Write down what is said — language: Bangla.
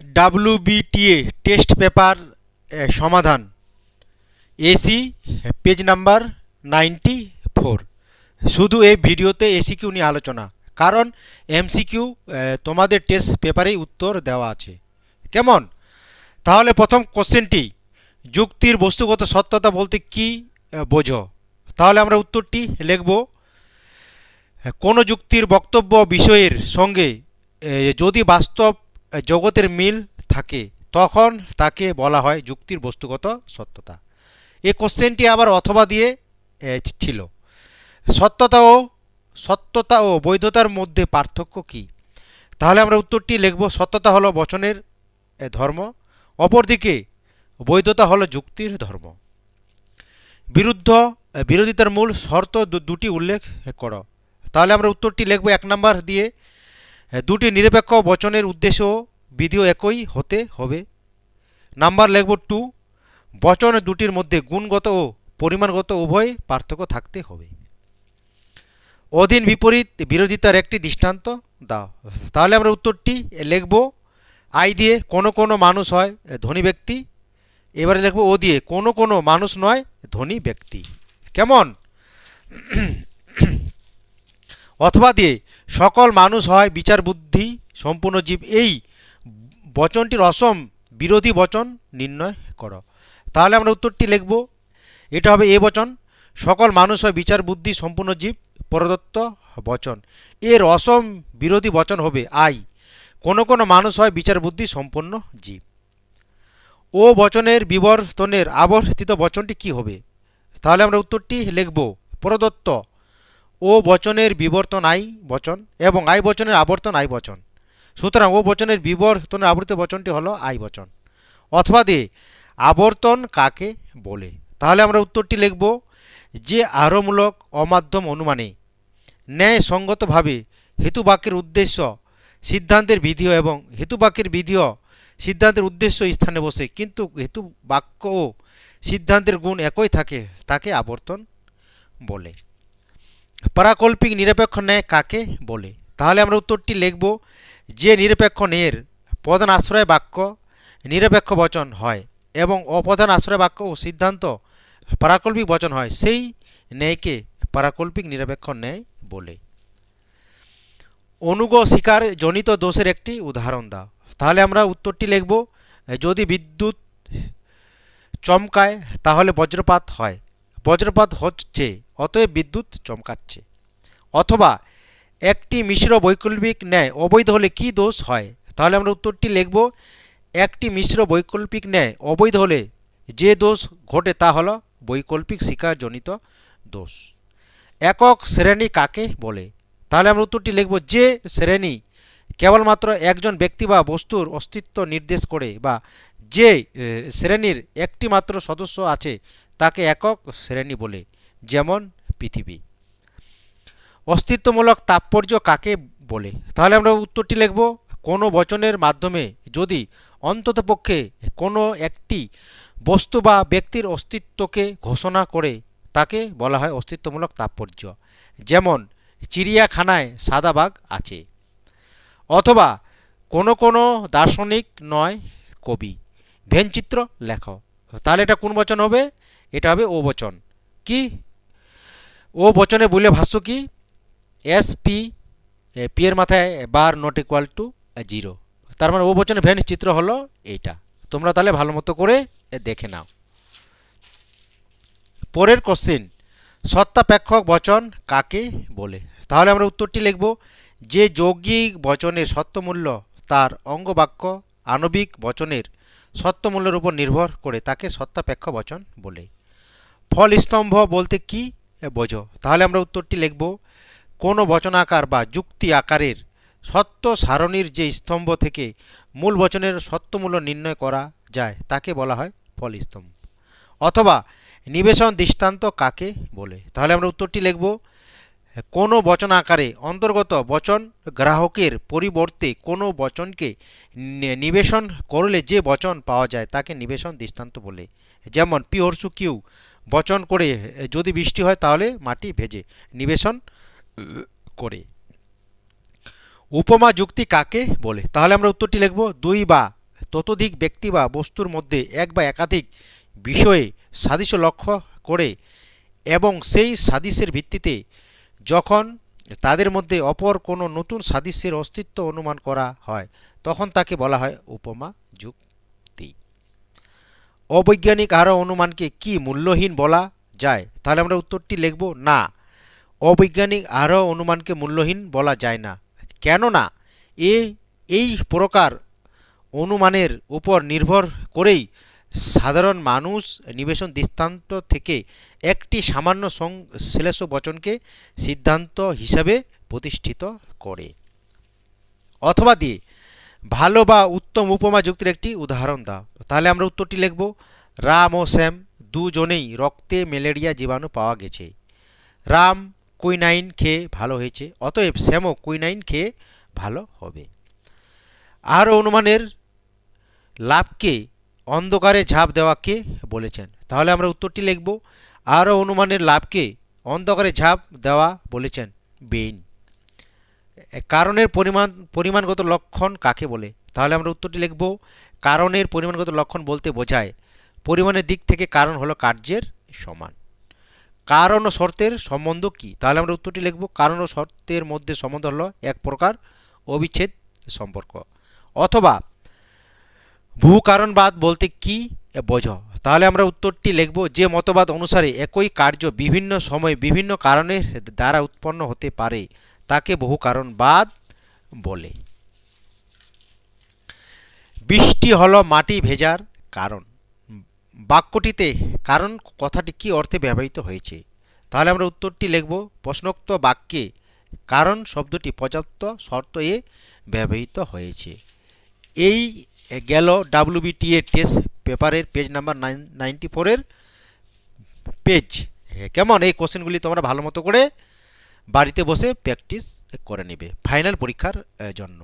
WBTA টেস্ট পেপার সমাধান এসি পেজ নাম্বার 94। শুধু এই ভিডিওতে এসিকিউ নিয়ে আলোচনা, কারণ এমসিকিউ তোমাদের টেস্ট পেপারেই উত্তর দেওয়া আছে। কেমন? তাহলে প্রথম কোশ্চেনটি, যুক্তির বস্তুগত সত্যতা বলতে কি বোঝো? তাহলে আমরা উত্তরটি লিখব, কোনো যুক্তির বক্তব্য বিষয়ের সঙ্গে যদি বাস্তব জগতের মিল থাকে তখন তাকে বলা হয় যুক্তির বস্তুগত সত্যতা। এই কোশ্চেনটি আবার অথবা দিয়ে ছিল। সত্যতা ও বৈধতার মধ্যে পার্থক্য কি? তাহলে আমরা উত্তরটি লিখব, সত্যতা হলো বচনের ধর্ম, অপরদিকে বৈধতা হলো যুক্তির ধর্ম। বিরোধিতার মূল শর্ত দুটি উল্লেখ করো। তাহলে আমরা উত্তরটি লিখব 1 নাম্বার দিয়ে, দুটি নিরপেক্ষ বচনের উদ্দেশ্য ও বিধিও একই হতে হবে। নাম্বার লিখব 2, বচন দুটির মধ্যে গুণগত ও পরিমাণগত উভয় পার্থক্য থাকতে হবে। অধীন বিপরীত বিরোধিতার একটি দৃষ্টান্ত দাও। তাহলে আমরা উত্তরটি লিখব, আই দিয়ে কোনো কোনো মানুষ হয় ধনী ব্যক্তি। এবারে লিখব ও দিয়ে কোনো কোনো মানুষ নয় ধনী ব্যক্তি। কেমন? অথবা দিয়ে সকল মানুষ হয় বিচার বুদ্ধি সম্পূর্ণ জীব। এই বচনটির অসম বিরোধী বচন নির্ণয় করো। তাহলে আমরা উত্তরটি লিখব, এটা হবে এ বচন, সকল মানুষ হয় বিচার বুদ্ধি সম্পূর্ণ জীব প্রদত্ত বচন। এর অসম বিরোধী বচন হবে আই, কোনো কোনো মানুষ হয় বিচার বুদ্ধি সম্পন্ন জীব। ও বচনের বিবর্তনের আবর্তিত বচনটি কি হবে? তাহলে আমরা উত্তরটি লিখব, প্রদত্ত ও বচনের বিবর্তন আই বচন এবং আই বচনের আবর্তন আই বচন। সুতরাং ও বচনের বিবর্তনের আবর্তিত বচনটি হলো আই বচন। অথবা দিয়ে আবর্তন কাকে বলে? তাহলে আমরা উত্তরটি লিখব, যে আরোমূলক অমাধ্যম অনুমানে ন্যায়সঙ্গতভাবে হেতুবাক্যের উদ্দেশ্য সিদ্ধান্তের বিধিও এবং হেতুবাক্যের বিধিও সিদ্ধান্তের উদ্দেশ্য স্থানে বসে কিন্তু হেতুবাক্য ও সিদ্ধান্তের গুণ একই থাকে তাকে আবর্তন বলে। পারাকল্পিক নিরপেক্ষ ন্যায় কাকে বলে? তাহলে আমরা উত্তরটি লিখব, যে নিরপেক্ষ ন্যায়ের প্রধান আশ্রয় বাক্য নিরপেক্ষ বচন হয় এবং অপ্রধান আশ্রয় বাক্য ও সিদ্ধান্ত পারাকল্পিক বচন হয়, সেই ন্যায়কে পারাকল্পিক নিরপেক্ষ ন্যায় বলে। অনুগ শিকার জনিত দোষের একটি উদাহরণ দাও। তাহলে আমরা উত্তরটি লিখব, যদি বিদ্যুৎ চমকায় তাহলে বজ্রপাত হয়, বজ্রপাত হচ্ছে অতএব বিদ্যুৎ চমকাচ্ছে। অথবা একটি মিশ্র বৈকল্পিক ন্যায় অবৈধ হলে কি দোষ হয়? তাহলে আমরা উত্তরটি লিখব, একটি মিশ্র বৈকল্পিক ন্যায় অবৈধ হলে যে দোষ ঘটে তা হলো বৈকল্পিক শিকারজনিত দোষ। একক শ্রেণী কাকে বলে? তাহলে আমরা উত্তরটি লিখব, যে শ্রেণী কেবলমাত্র একজন ব্যক্তি বা বস্তুর অস্তিত্ব নির্দেশ করে বা যে শ্রেণীর একটি মাত্র সদস্য আছে তাকে একক শ্রেণী বলে, যেমন পৃথিবী। অস্তিত্বমূলক তাৎপর্য কাকে বলে? তাহলে আমরা উত্তরটি লিখব, কোনো বচনের মাধ্যমে যদি অন্ততপক্ষে কোনো একটি বস্তু বা ব্যক্তির অস্তিত্বকে ঘোষণা করে তাকে বলা হয় অস্তিত্বমূলক তাৎপর্য, যেমন চিড়িয়াখানায় সাদা বাঘ আছে। অথবা কোনো কোনো দার্শনিক নয় কবি ভেনচিত্র লেখ। তাহলে এটা কোন বচন হবে? এটা হবে ও বচন। কি ও বচনে বলে ভাষ্য কি? এস পি পি এর মাথায় বার নট ইকুয়াল টু 0, তার মানে ও বচনে ভেন চিত্র হলো এইটা। তোমরা তাহলে ভালো মতো করে দেখে নাও। পরের কোশ্চেন, সত্তাপেক্ষক বচন কাকে বলে? তাহলে আমরা উত্তরটি লিখব, যে যৌগিক বচনের সত্যমূল্য তার অঙ্গবাক্য আণবিক বচনের সত্যমূল্যের উপর নির্ভর করে তাকে সত্তাপেক্ষ বচন বলে। ফলস্তম্ভ বলতে কি বোঝো? তাহলে আমরা উত্তরটি লিখব, কোনো বচনাকার বা যুক্তি আকারের সত্য সারণীর যে স্তম্ভ থেকে মূল বচনের সত্যমূল্য নির্ণয় করা যায় তাকে বলা হয় ফলস্তম্ভ। অথবা নিবেশন দৃষ্টান্ত কাকে বলে? তাহলে আমরা উত্তরটি লিখব, কোনো বচন আকারে অন্তর্গত বচন গ্রাহকের পরিবর্তে কোনো বচনকে নিবেশন করলে যে বচন পাওয়া যায় তাকে নিবেশন দৃষ্টান্ত বলে, যেমন পি হর্ষু কিউ বচন করে যদি বৃষ্টি হয় তাহলে মাটি ভেজে নিবেশন করে। উপমা যুক্তি কাকে বলে? তাহলে আমরা উত্তরটি লিখব, দুই বা ততোধিক ব্যক্তি বা বস্তুর মধ্যে এক বা একাধিক বিষয়ে সাদৃশ্য লক্ষ্য করে এবং সেই সাদৃশ্যের ভিত্তিতে যখন তাদের মধ্যে অপর কোনো নতুন সাদৃশ্যের অস্তিত্ব অনুমান করা হয় তখন তাকে বলা হয় উপমা যুক্তি। অবৈজ্ঞানিক আরও অনুমানকে কি মূল্যহীন বলা যায়? তাহলে আমরা উত্তরটি লিখব না, অবৈজ্ঞানিক আরও অনুমানকে মূল্যহীন বলা যায় না। কেননা এই প্রকার অনুমানের উপর নির্ভর করেই সাধারণ মানুষ নিবেশন দৃষ্টান্ত থেকে একটি সামান্য শ্লেষ বচনকে সিদ্ধান্ত হিসাবে প্রতিষ্ঠিত করে। অথবা দিয়ে ভালো বা উত্তম উপমা যুক্তির একটি উদাহরণ দাও। তাহলে আমরা উত্তরটি লিখব রাম ও শ্যাম দুজনেই রক্তে ম্যালেরিয়া জীবাণু পাওয়া গেছে। রাম কুইনাইন খেয়ে ভালো হয়েছে, অতএব শ্যামও কুইনাইন খেয়ে ভালো হবে। আর অনুমানের লাভকে অন্ধকারে ঝাঁপ দেওয়াকে বলেছেন। তাহলে আমরা উত্তরটি লিখব আরও অনুমানের লাভকে অন্ধকারে ঝাঁপ দেওয়া বলেছেন বেইন। কারণের পরিমাণগত লক্ষণ কাকে বলে? তাহলে আমরা উত্তরটি লিখব কারণের পরিমাণগত লক্ষণ বলতে বোঝায় পরিমাণের দিক থেকে কারণ হলো কার্যের সমান। কারণ ও শর্তের সম্বন্ধ কি? তাহলে আমরা উত্তরটি লিখব কারণ ও শর্তের মধ্যে সম্বন্ধ হলো এক প্রকার অবিচ্ছেদ সম্পর্ক। অথবা ভূকারণবাদ বলতে কি বোঝো? তাহলে আমরা উত্তরটি লিখব যে মতবাদ অনুসারে একই কার্য বিভিন্ন সময় বিভিন্ন কারণের দ্বারা উৎপন্ন হতে পারে তাকে বহুকারণবাদ বলে। বৃষ্টি হলো মাটি ভেজার কারণ। বাক্যটিতে কারণ কথাটি কি অর্থে ব্যবহৃত হয়েছে? তাহলে আমরা উত্তরটি লিখব প্রশ্নোক্ত বাক্যে কারণ শব্দটি পর্যাপ্ত শর্ত এ ব্যবহৃত হয়েছে। এই গেল WBTA টেস্ট পেপারের পেজ নাম্বার 94 পেজ। কেমন? এই কোশ্চেনগুলি তোমরা ভালো মতো করে বাড়িতে বসে প্র্যাকটিস করে নেবে ফাইনাল পরীক্ষার জন্য।